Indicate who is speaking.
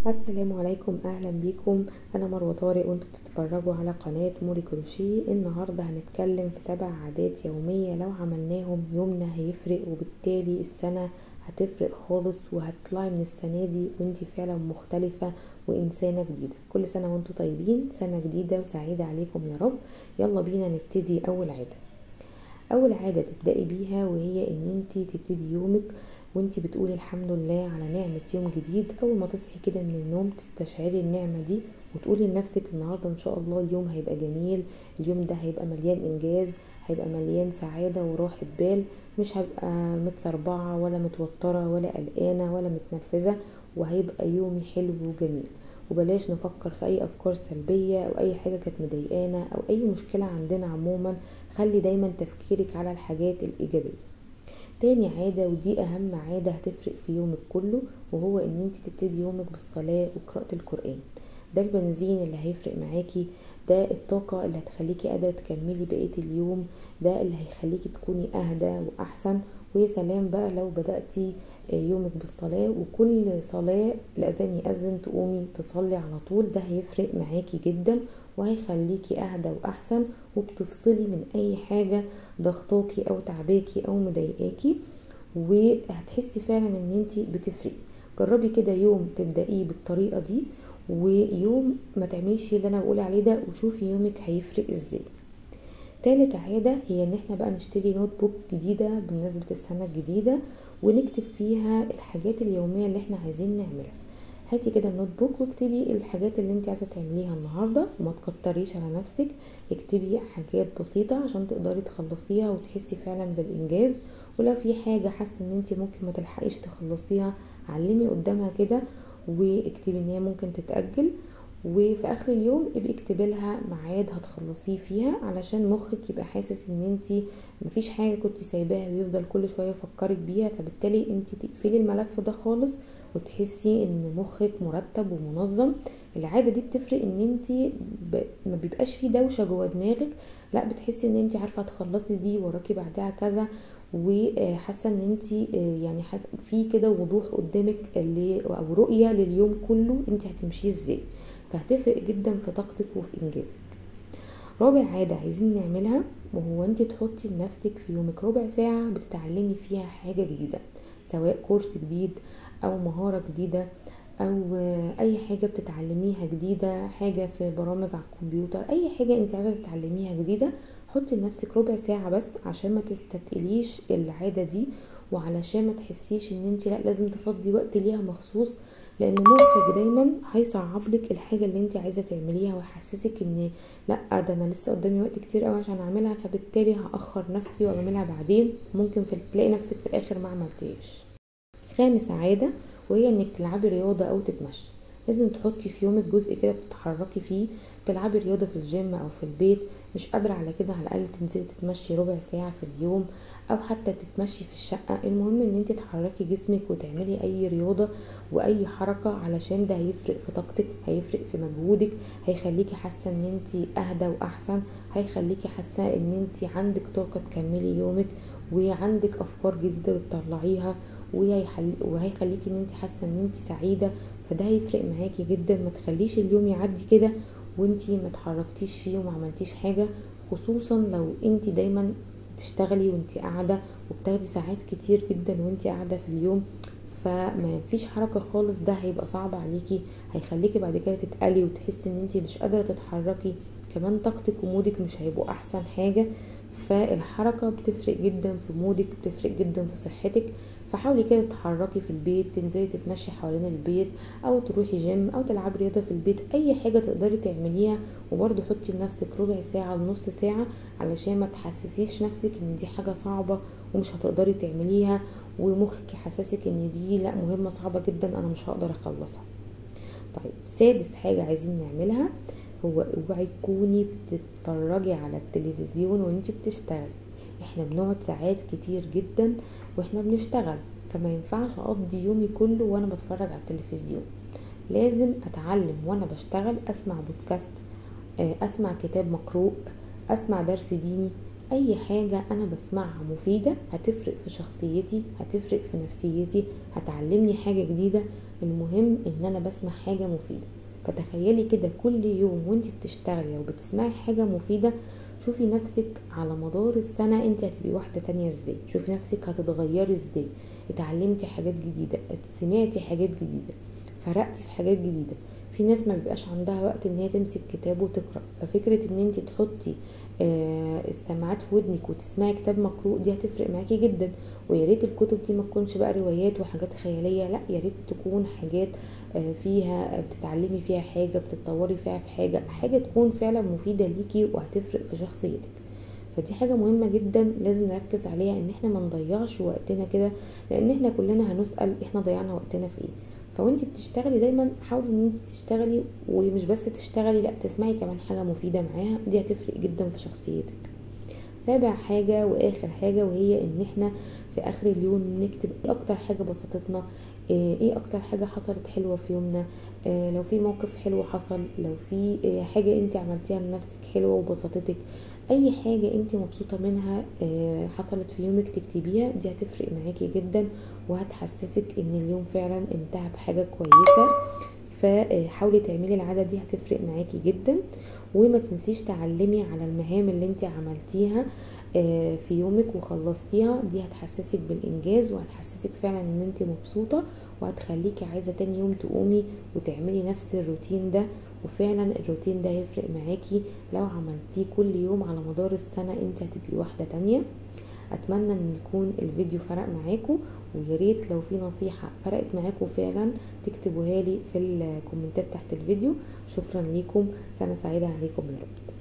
Speaker 1: السلام عليكم، اهلا بيكم. انا مروه طارق وانتم بتتفرجوا على قناه موري كروشيه. النهارده هنتكلم في 7 عادات يوميه لو عملناهم يومنا هيفرق، وبالتالي السنه هتفرق خالص، وهتطلعي من السنه دي وانتي فعلا مختلفه وانسانه جديده. كل سنه وانتم طيبين، سنه جديده وسعيده عليكم يا رب. يلا بينا نبتدي. اول عادة تبدأي بيها وهي ان انتي تبتدي يومك وانتي بتقولي الحمد لله على نعمة يوم جديد. اول ما تصحي كده من النوم تستشعري النعمة دي وتقولي لنفسك النهاردة ان شاء الله اليوم هيبقى جميل، اليوم ده هيبقى مليان انجاز، هيبقى مليان سعادة وراحة بال، مش هبقى متسربعة ولا متوترة ولا قلقانة ولا متنرفزة، وهيبقى يومي حلو وجميل. وبلاش نفكر في اي افكار سلبية او اي حاجة كانت مضايقانا او اي مشكلة عندنا عموما. خلي دايما تفكيرك على الحاجات الإيجابية. تاني عادة، ودي أهم عادة هتفرق في يومك كله، وهو ان انت تبتدي يومك بالصلاة وقراءة القرآن. ده البنزين اللي هيفرق معاكي، ده الطاقة اللي هتخليكي قادرة تكملي بقية اليوم، ده اللي هيخليكي تكوني أهدى وأحسن. ويا سلام بقى لو بدأتي يومك بالصلاة، وكل صلاة الأذان يأذن تقومي تصلي على طول. ده هيفرق معاكي جدا وهيخليكي أهدى وأحسن، وبتفصلي من أي حاجة ضغطاكي أو تعباكي أو مضايقاكي، وهتحسي فعلا ان انتي بتفرقي. جربي كده يوم تبدأيه بالطريقة دي، ويوم ما تعمليش فيه اللي انا بقول عليه ده، وشوفي يومك هيفرق ازاي. تالت عادة هي ان احنا بقى نشتري نوت بوك جديدة بمناسبة السنة الجديدة، ونكتب فيها الحاجات اليومية اللي احنا عايزين نعملها. هاتي كده النوت بوك واكتبي الحاجات اللي انت عايزة تعمليها النهاردة، وما تكتريش على نفسك. اكتبي حاجات بسيطة عشان تقدري تخلصيها وتحسي فعلا بالانجاز. ولو في حاجة حاسة ان انت ممكن ما تلحقيش تخلصيها، علمي قدامها كده واكتبي ان هي ممكن تتأجل، وفي اخر اليوم ابقي اكتبي لها ميعاد هتخلصيه فيها، علشان مخك يبقى حاسس ان انتي مفيش حاجه كنتي سايباها ويفضل كل شويه يفكرك بيها، فبالتالي انتي تقفلي الملف ده خالص وتحسي ان مخك مرتب ومنظم. العاده دي بتفرق ان انتي ما بيبقاش في دوشه جوه دماغك، لا بتحسي ان انتي عارفه تخلصي دي وراكي بعدها كذا، وحاسه ان انتي يعني حاسه في كده وضوح قدامك او رؤيه لليوم كله انتي هتمشيه ازاي، فهتفرق جدا في طاقتك وفي انجازك. رابع عادة عايزين نعملها، وهو انت تحطي لنفسك في يومك ربع ساعة بتتعلمي فيها حاجة جديدة، سواء كورس جديد او مهارة جديدة او اي حاجة بتتعلميها جديدة، حاجة في برامج على الكمبيوتر، اي حاجة انت عايزة تتعلميها جديدة. حطي لنفسك ربع ساعة بس عشان ما تستثقليش العادة دي، وعلشان ما تحسيش ان انت لا لازم تفضي وقت ليها مخصوص، لان مخك دايما هيصعب لك الحاجه اللي انت عايزه تعمليها ويحسسك ان لا ده انا لسه قدامي وقت كتير قوي عشان اعملها، فبالتالي هاخر نفسي واعملها بعدين، ممكن تلاقي نفسك في الاخر ما عملتيش. خامس عاده وهي انك تلعبي رياضه او تتمشي. لازم تحطي في يومك جزء كده بتتحركي فيه، تلعبي رياضه في الجيم او في البيت. مش قادره على كده، على الاقل تنزلي تتمشي ربع ساعه في اليوم، او حتى تتمشي في الشقه. المهم ان انت تحركي جسمك وتعملي اي رياضه واي حركه، علشان ده هيفرق في طاقتك، هيفرق في مجهودك، هيخليكي حاسه ان انت اهدى واحسن، هيخليكي حاسه ان انت عندك طاقه تكملي يومك، وعندك افكار جديده بتطلعيها، وهيخليكي ان انت حاسه ان انت سعيده. فده هيفرق معاكي جدا. ما تخليش اليوم يعدي كده وانتي ما تحركتيش فيه وما عملتيش حاجه، خصوصا لو انتي دايما تشتغلي وانتي قاعده وبتاخدي ساعات كتير جدا وانتي قاعده في اليوم، فما فيش حركه خالص. ده هيبقى صعب عليكي، هيخليكي بعد كده تتقلي وتحسي ان انتي مش قادره تتحركي، كمان طاقتك ومودك مش هيبقوا احسن حاجه. فالحركه بتفرق جدا في مودك، بتفرق جدا في صحتك. فحاولي كده تتحركي في البيت، تنزلي تتمشي حوالين البيت، او تروحي جيم، او تلعبي رياضه في البيت، اي حاجه تقدري تعمليها. وبرده حطي لنفسك ربع ساعه لنص ساعه، علشان ما تحسسيش نفسك ان دي حاجه صعبه ومش هتقدري تعمليها، ومخك يحسسك ان دي لا مهمه صعبه جدا انا مش هقدر اخلصها. طيب سادس حاجه عايزين نعملها، هو اوعي تكوني بتتفرجي على التلفزيون وانتي بتشتغلي. احنا بنقعد ساعات كتير جدا واحنا بنشتغل، فما ينفعش اقضي يومي كله وانا بتفرج على التلفزيون. لازم اتعلم وانا بشتغل، اسمع بودكاست، اسمع كتاب مقروء، اسمع درس ديني. اي حاجة انا بسمعها مفيدة هتفرق في شخصيتي، هتفرق في نفسيتي، هتعلمني حاجة جديدة. المهم ان انا بسمع حاجة مفيدة. فتخيلي كده كل يوم وانت بتشتغلي او بتسمعي حاجة مفيدة، شوفي نفسك على مدار السنة انت هتبقي واحدة تانية ازاي، شوفي نفسك هتتغيري ازاي، اتعلمتي حاجات جديدة، سمعتي حاجات جديدة، فرقتي في حاجات جديدة. في ناس ما بيبقاش عندها وقت ان هي تمسك كتاب وتقرأ، ففكرة ان انت تحطي السماعات في ودنك وتسمعي كتاب مقروء دي هتفرق معاكي جدا. ويا ريت الكتب دي ما تكونش بقى روايات وحاجات خيالية، لا يا ريت تكون حاجات فيها بتتعلمي فيها حاجة، بتتطوري فيها في حاجة تكون فعلا مفيدة ليكي وهتفرق في شخصيتك. فدي حاجة مهمة جدا لازم نركز عليها، ان احنا ما نضيعش وقتنا كده، لان احنا كلنا هنسأل احنا ضيعنا وقتنا في ايه. فوانتي بتشتغلي دايما حاولي ان انت تشتغلي، ومش بس تشتغلي، لا تسمعي كمان حاجة مفيدة معاها، دي هتفرق جدا في شخصيتك. سابع حاجة واخر حاجة، وهي ان احنا في اخر اليوم نكتب ايه اكتر حاجة بسطتنا، ايه اكتر حاجة حصلت حلوة في يومنا. لو في موقف حلو حصل، لو في حاجة انت عملتيها لنفسك حلوة وبسطتك، اي حاجة انت مبسوطة منها حصلت في يومك تكتبيها، دي هتفرق معاكي جدا وهتحسسك ان اليوم فعلا انتهى بحاجة كويسة. فحاولي تعملي العادة دي هتفرق معاكي جدا. وما تنسيش تعلمي على المهام اللي انت عملتيها في يومك وخلصتيها، دي هتحسسك بالانجاز وهتحسسك فعلا ان انت مبسوطة، وهتخليكي عايزة تاني يوم تقومي وتعملي نفس الروتين ده. وفعلا الروتين ده هيفرق معاكي لو عملتيه كل يوم على مدار السنة، انت هتبقي واحدة تانية. اتمنى ان يكون الفيديو فرق معاكم، وياريت لو في نصيحة فرقت معاكم فعلا تكتبوها لي في الكومنتات تحت الفيديو. شكرا ليكم، سنة سعيدة عليكم يا رب.